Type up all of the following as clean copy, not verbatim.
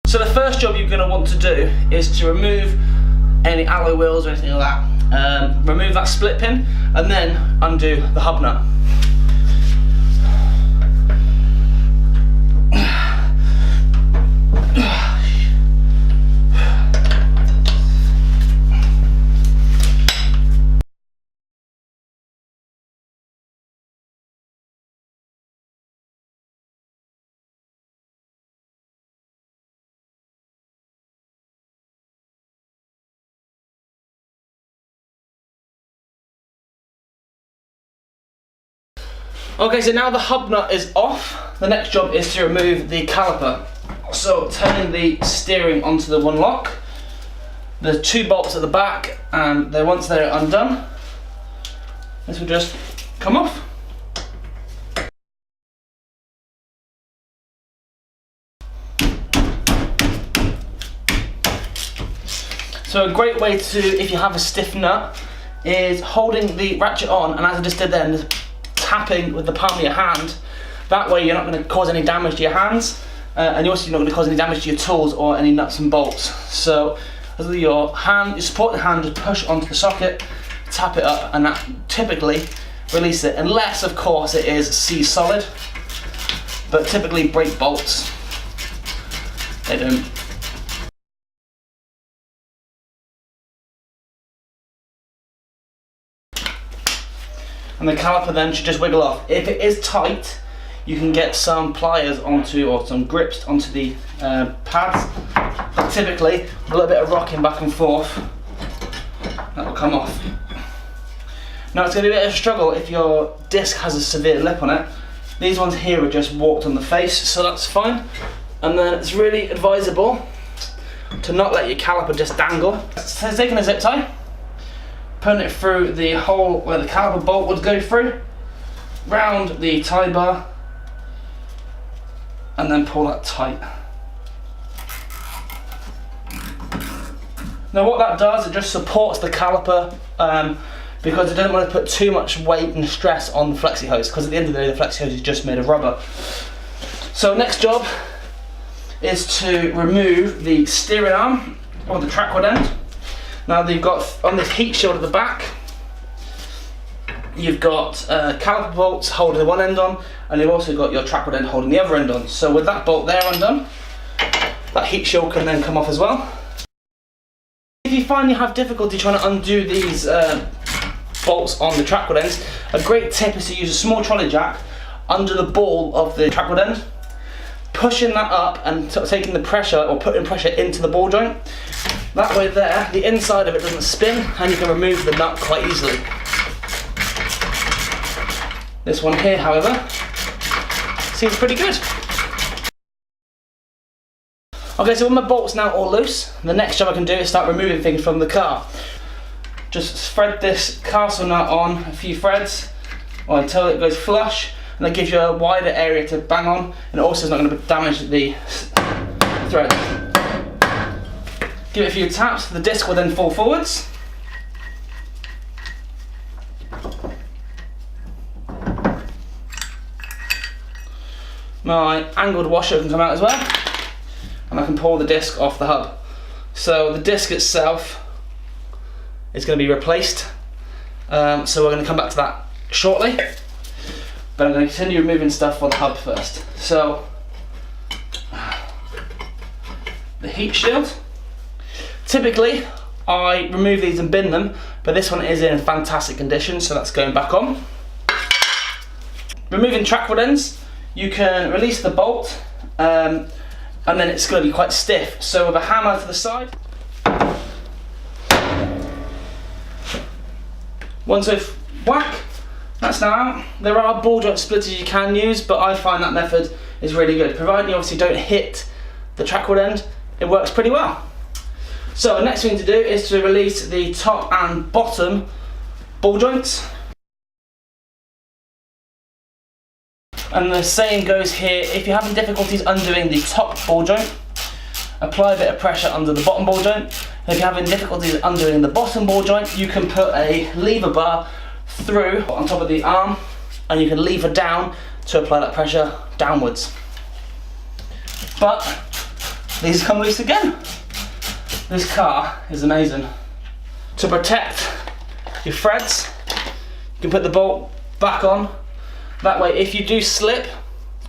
So the first job you're going to want to do is to remove any alloy wheels or anything like that. Remove that split pin and then undo the hub nut. Okay, so now the hub nut is off, the next job is to remove the caliper. So turning the steering onto the one lock, the two bolts at the back, and then once they're undone, this will just come off. So a great way to, if you have a stiff nut, is holding the ratchet on, and as I just did then, tapping with the palm of your hand. That way you're not going to cause any damage to your hands, and you're also not going to cause any damage to your tools or any nuts and bolts. So as your hand, you support the hand, just push onto the socket, tap it up, and that typically release it, unless of course it is C-solid, but typically brake bolts, they don't. And the caliper then should just wiggle off. If it is tight, you can get some pliers onto, or some grips onto the pads. But typically, a little bit of rocking back and forth, that will come off. Now it's going to be a bit of a struggle if your disc has a severe lip on it. These ones here are just warped on the face, so that's fine. And then it's really advisable to not let your caliper just dangle. So taking a zip tie, putting it through the hole where the caliper bolt would go through, round the tie bar, and then pull that tight. Now what that does, it just supports the caliper because it doesn't want to put too much weight and stress on the flexi hose, because at the end of the day the flexi hose is just made of rubber. So next job is to remove the steering arm or the track rod end. Now you've got, on this heat shield at the back, you've got caliper bolts holding one end on, and you've also got your track rod end holding the other end on. So with that bolt there undone, that heat shield can then come off as well. If you find you have difficulty trying to undo these bolts on the track rod ends, a great tip is to use a small trolley jack under the ball of the track rod end, pushing that up and taking the pressure, or putting pressure into the ball joint. That way there, the inside of it doesn't spin, and you can remove the nut quite easily. This one here, however, seems pretty good. Okay, so with my bolts now all loose, the next job I can do is start removing things from the car. Just thread this castle nut on a few threads, or until it goes flush, and that gives you a wider area to bang on, and it also is not going to damage the thread. Give it a few taps, the disc will then fall forwards. My angled washer can come out as well, and I can pull the disc off the hub. So the disc itself is going to be replaced, so we're going to come back to that shortly, but I'm going to continue removing stuff for the hub first. So the heat shield, typically I remove these and bin them, but this one is in fantastic condition, so that's going back on. Removing track rod ends, you can release the bolt, and then it's going to be quite stiff. So with a hammer to the side, once I've whack, that's now out. There are ball joint splitters you can use, but I find that method is really good. Providing you obviously don't hit the track rod end, it works pretty well. So the next thing to do is to release the top and bottom ball joints. And the same goes here. If you're having difficulties undoing the top ball joint, apply a bit of pressure under the bottom ball joint. And if you're having difficulties undoing the bottom ball joint, you can put a lever bar through on top of the arm, and you can lever down to apply that pressure downwards. But these come loose again. This car is amazing. To protect your threads, you can put the bolt back on. That way, if you do slip,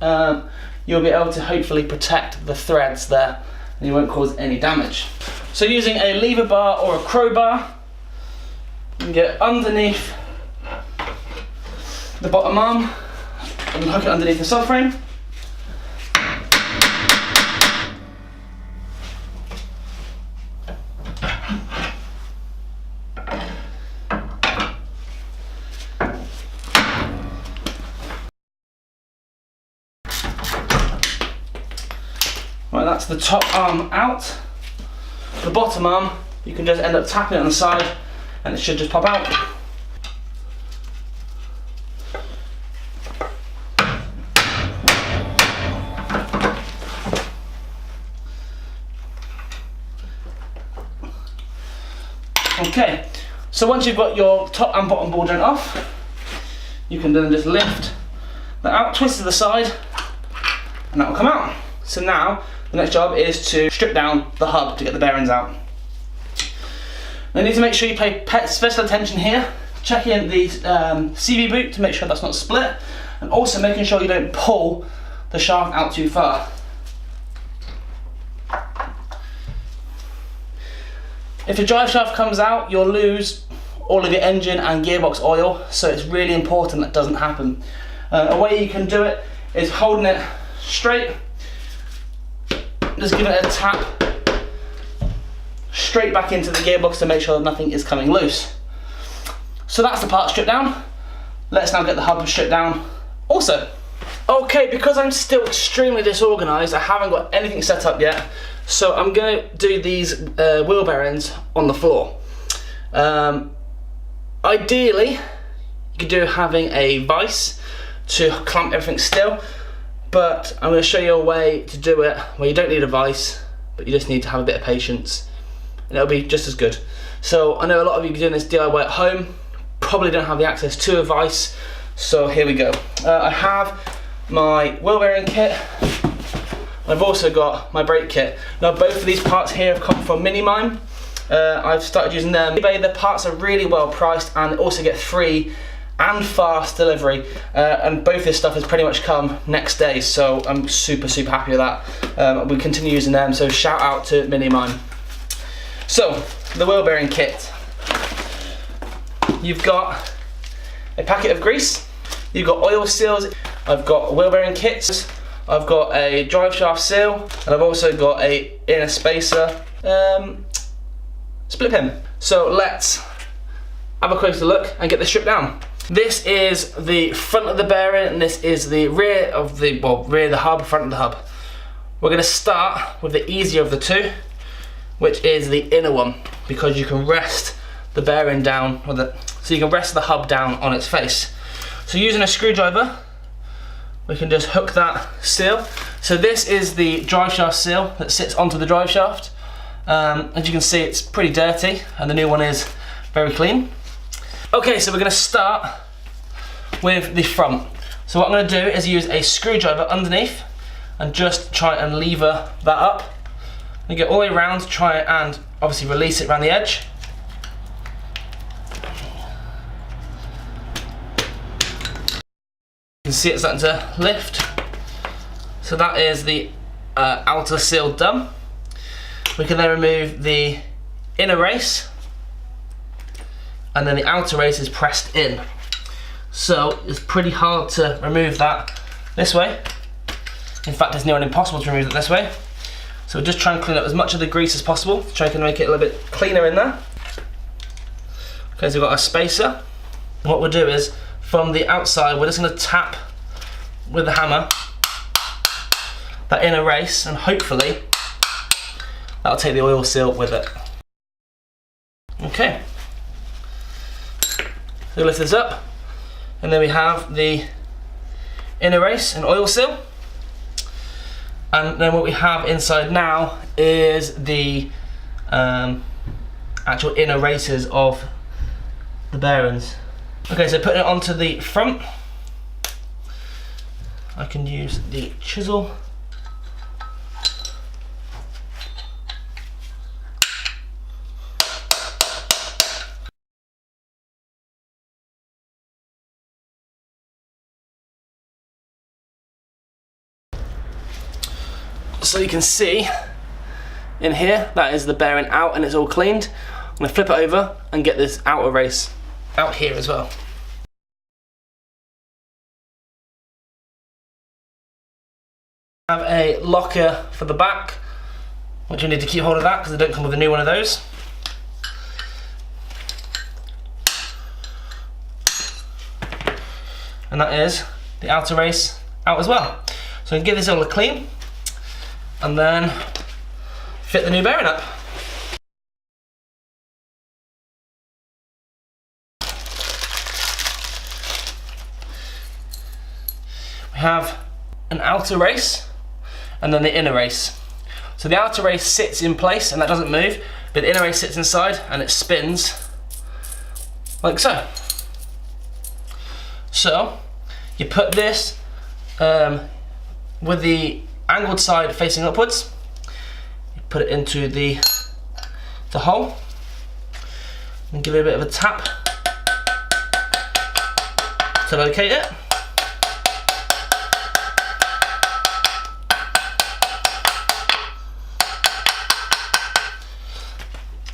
you'll be able to hopefully protect the threads there and you won't cause any damage. So using a lever bar or a crowbar, you can get underneath the bottom arm and hook it underneath the subframe. Right, that's the top arm out. The bottom arm, you can just end up tapping it on the side and it should just pop out. Okay, so once you've got your top and bottom ball joint off, you can then just lift that out, twist to the side, and that will come out. So now, the next job is to strip down the hub to get the bearings out. Now you need to make sure you pay special attention here, checking the CV boot to make sure that's not split, and also making sure you don't pull the shaft out too far. If your drive shaft comes out, you'll lose all of your engine and gearbox oil, so it's really important that doesn't happen. A way you can do it is holding it straight, just giving it a tap straight back into the gearbox to make sure that nothing is coming loose. So that's the part stripped down. Let's now get the hub stripped down also. Okay, because I'm still extremely disorganised, I haven't got anything set up yet, so I'm going to do these wheel bearings on the floor. Ideally, you could do having a vise to clamp everything still, but I'm going to show you a way to do it where you don't need a vise, but you just need to have a bit of patience, and it'll be just as good. So I know a lot of you doing this DIY at home probably don't have the access to a vise, so here we go. I have my wheel bearing kit. I've also got my brake kit. Now both of these parts here have come from Minimime. I've started using them. eBay, the parts are really well priced and also get free and fast delivery, and both this stuff has pretty much come next day, so I'm super happy with that. We continue using them, so shout out to Minimime. So the wheel bearing kit, you've got a packet of grease, you've got oil seals, I've got wheel bearing kits, I've got a drive shaft seal, and I've also got a inner spacer split pin. So let's have a closer look and get this stripped down. This is the front of the bearing and this is the rear of the, well, rear of the hub, front of the hub. We're going to start with the easier of the two, which is the inner one, because you can rest the bearing down, so you can rest the hub down on its face. So using a screwdriver, we can just hook that seal. So this is the drive shaft seal that sits onto the drive shaft. As you can see, it's pretty dirty and the new one is very clean. Okay, so we're going to start with the front. So what I'm going to do is use a screwdriver underneath and just try and lever that up. And get all the way around, try and obviously release it around the edge. You can see it's starting to lift. So that is the outer seal done. We can then remove the inner race, and then the outer race is pressed in. So it's pretty hard to remove that this way. In fact, it's nearly impossible to remove it this way. So we'll just try and clean up as much of the grease as possible to try and make it a little bit cleaner in there. Okay, so we've got our spacer. What we'll do is, from the outside, we're just going to tap with the hammer that inner race, and hopefully that'll take the oil seal with it. Okay. So lift this up, and then we have the inner race and oil seal. And then what we have inside now is the actual inner races of the bearings. Okay, so putting it onto the front, I can use the chisel So you can see in here, that is the bearing out and it's all cleaned. I'm going to flip it over and get this outer race out here as well. I have a locker for the back, which you need to keep hold of that because they don't come with a new one of those. And that is the outer race out as well. So we can give this all a clean and then fit the new bearing up. We have an outer race and then the inner race. So the outer race sits in place and that doesn't move, but the inner race sits inside and it spins like so. So you put this with the angled side facing upwards, you put it into the hole and give it a bit of a tap to locate it.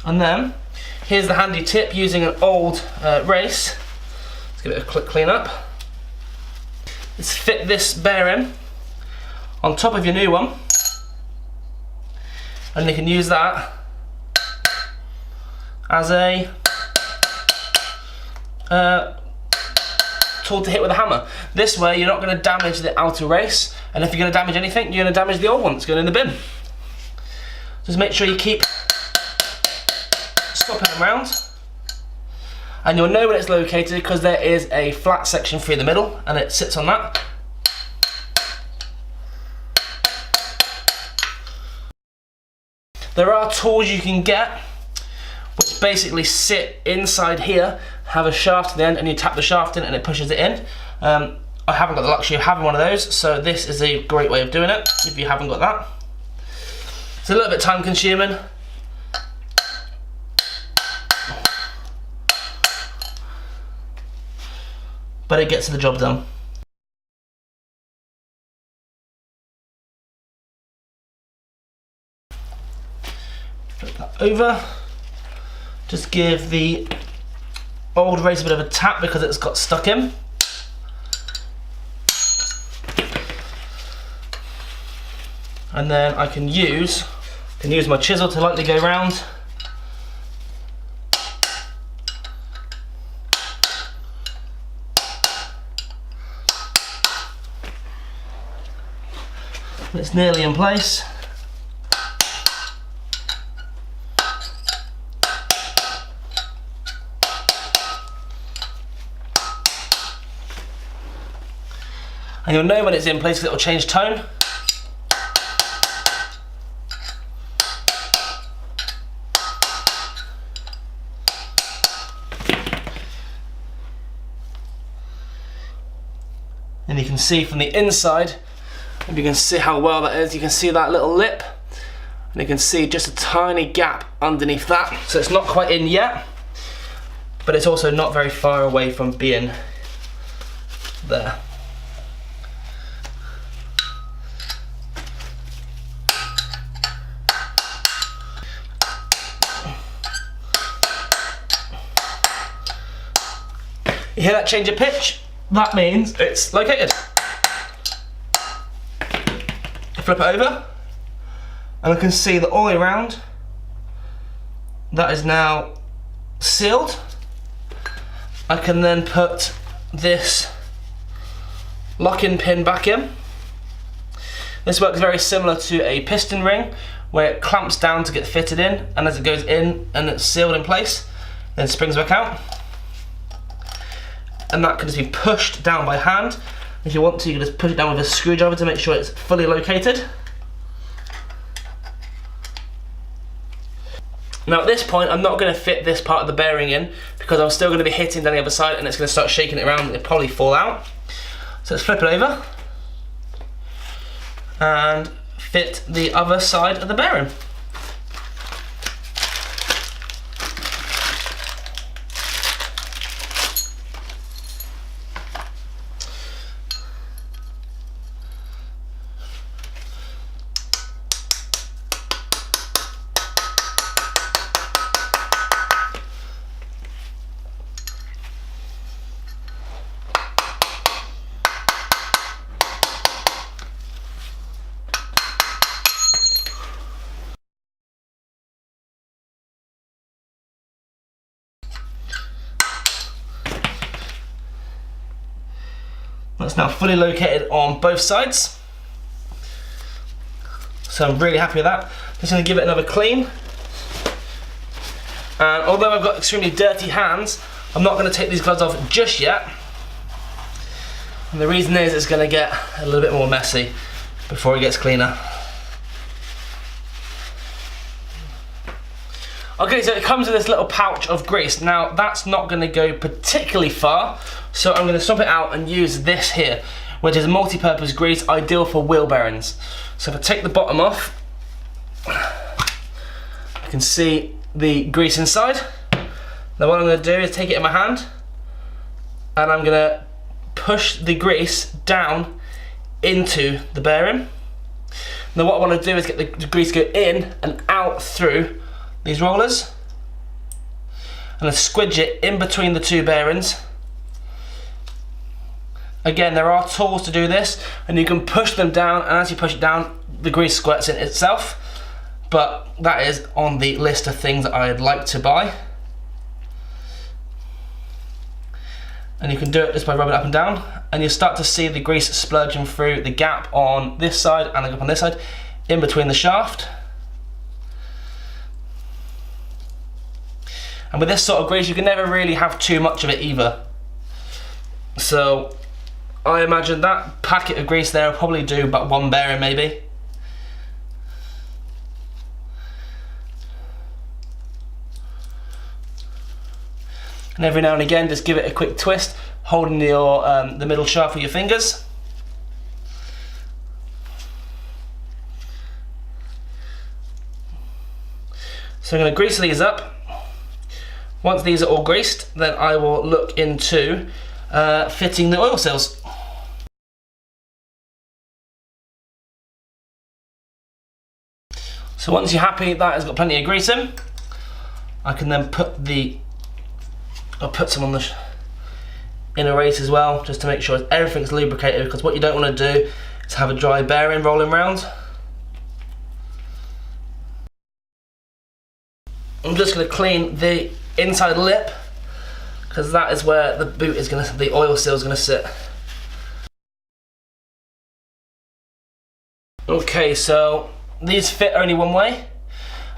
And then here's the handy tip using an old race. Let's give it a quick clean up. Let's fit this bearing on top of your new one, and you can use that as a tool to hit with a hammer. This way you're not going to damage the outer race, and if you're going to damage anything, you're going to damage the old one that's going in the bin. Just make sure you keep swapping them around, and you'll know when it's located because there is a flat section through the middle and it sits on that. There are tools you can get which basically sit inside here, have a shaft at the end, and you tap the shaft in and it pushes it in. I haven't got the luxury of having one of those, so this is a great way of doing it if you haven't got that. It's a little bit time consuming, but it gets the job done. Flip that over. Just give the old race a bit of a tap because it's got stuck in. And then I can use my chisel to lightly go round. It's nearly in place. And you'll know when it's in place because it will change tone. And you can see from the inside, if you can see how well that is, you can see that little lip, and you can see just a tiny gap underneath that. So it's not quite in yet, but it's also not very far away from being there. You hear that change of pitch? That means it's located. Flip it over, and I can see that all the way around that is now sealed. I can then put this lock-in pin back in. This works very similar to a piston ring where it clamps down to get fitted in, and as it goes in and it's sealed in place, then it springs back out. And that can just be pushed down by hand. If you want to, you can just push it down with a screwdriver to make sure it's fully located. Now at this point, I'm not going to fit this part of the bearing in because I'm still going to be hitting down the other side and it's going to start shaking it around and it'll probably fall out. So let's flip it over and fit the other side of the bearing. That's now fully located on both sides. So I'm really happy with that. Just going to give it another clean. And although I've got extremely dirty hands, I'm not going to take these gloves off just yet. And the reason is it's going to get a little bit more messy before it gets cleaner. Okay, so it comes with this little pouch of grease. Now that's not going to go particularly far, so I'm going to swap it out and use this here, which is a multi-purpose grease, ideal for wheel bearings. So if I take the bottom off, I can see the grease inside. Now what I'm going to do is take it in my hand, and I'm going to push the grease down into the bearing. Now what I want to do is get the grease to go in and out through these rollers, and I squidge it in between the two bearings. Again, there are tools to do this, and you can push them down, and as you push it down, the grease squirts in itself, but that is on the list of things that I'd like to buy. And you can do it just by rubbing it up and down, and you'll start to see the grease splurging through the gap on this side and the gap on this side, in between the shaft. And with this sort of grease, you can never really have too much of it either. So I imagine that packet of grease there will probably do about one bearing maybe. And every now and again, just give it a quick twist, holding your the middle shaft with your fingers. So I'm going to grease these up. Once these are all greased, then I will look into fitting the oil seals. So once you're happy that it's got plenty of grease in, I can then I'll put some on the inner race as well, just to make sure everything's lubricated, because what you don't want to do is have a dry bearing rolling round. I'm just going to clean the inside lip, because that is where the the oil seal is going to sit. Okay, so these fit only one way,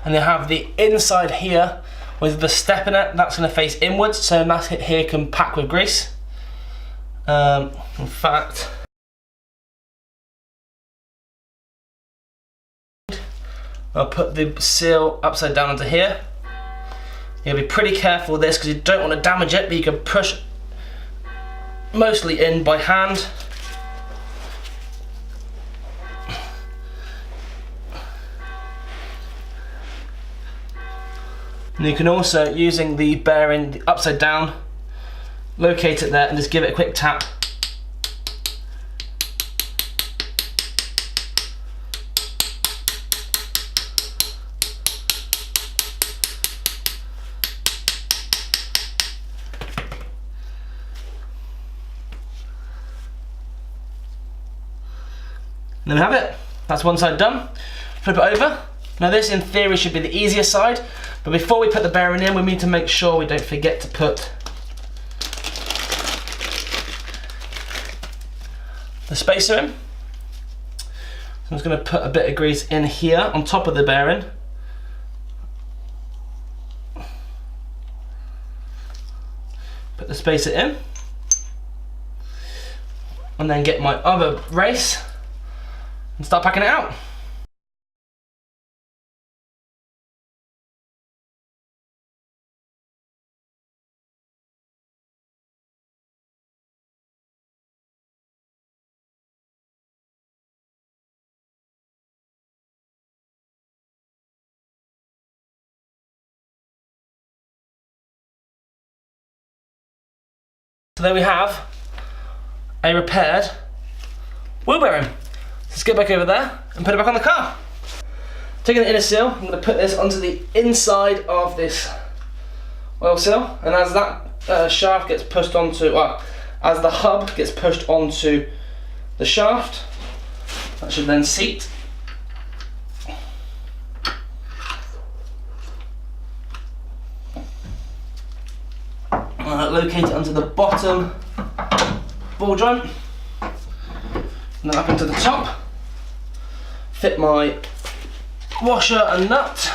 and they have the inside here with the step in it, that's going to face inwards, so that here can pack with grease. In fact, I'll put the seal upside down onto here. You'll be pretty careful with this because you don't want to damage it, but you can push mostly in by hand. And you can also, using the bearing upside down, locate it there and just give it a quick tap. And there we have it. That's one side done. Flip it over. Now this in theory should be the easier side, but before we put the bearing in, we need to make sure we don't forget to put the spacer in. So I'm just going to put a bit of grease in here on top of the bearing. Put the spacer in. And then get my other race and start packing it out. So there we have a repaired wheel bearing. Let's get back over there and put it back on the car. Taking the inner seal, I'm going to put this onto the inside of this oil seal, and as that shaft gets pushed onto, well, as the hub gets pushed onto the shaft, that should then seat. Locate it onto the bottom ball joint. and then up into the top, fit my washer and nut.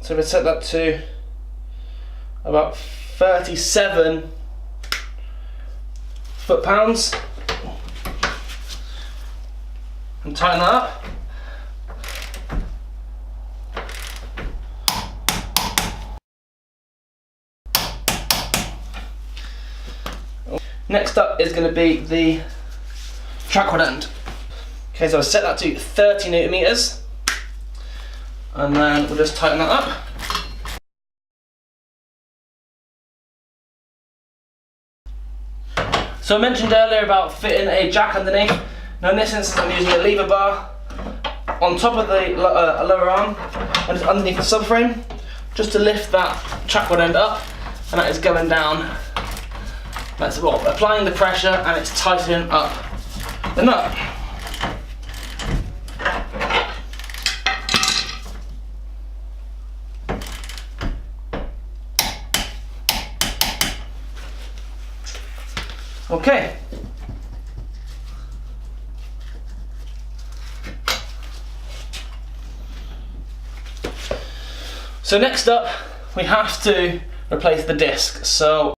So we set that to about 37 foot-pounds and tighten that up. Next up is going to be the track rod end. Okay, so I set that to 30 newton meters, and then we'll just tighten that up. So I mentioned earlier about fitting a jack underneath. Now in this instance I'm using a lever bar on top of the lower arm and it's underneath the subframe, just to lift that track rod end up, and that is going down. That's what, applying the pressure, and it's tightening up the nut. Okay. So next up, we have to replace the disc. So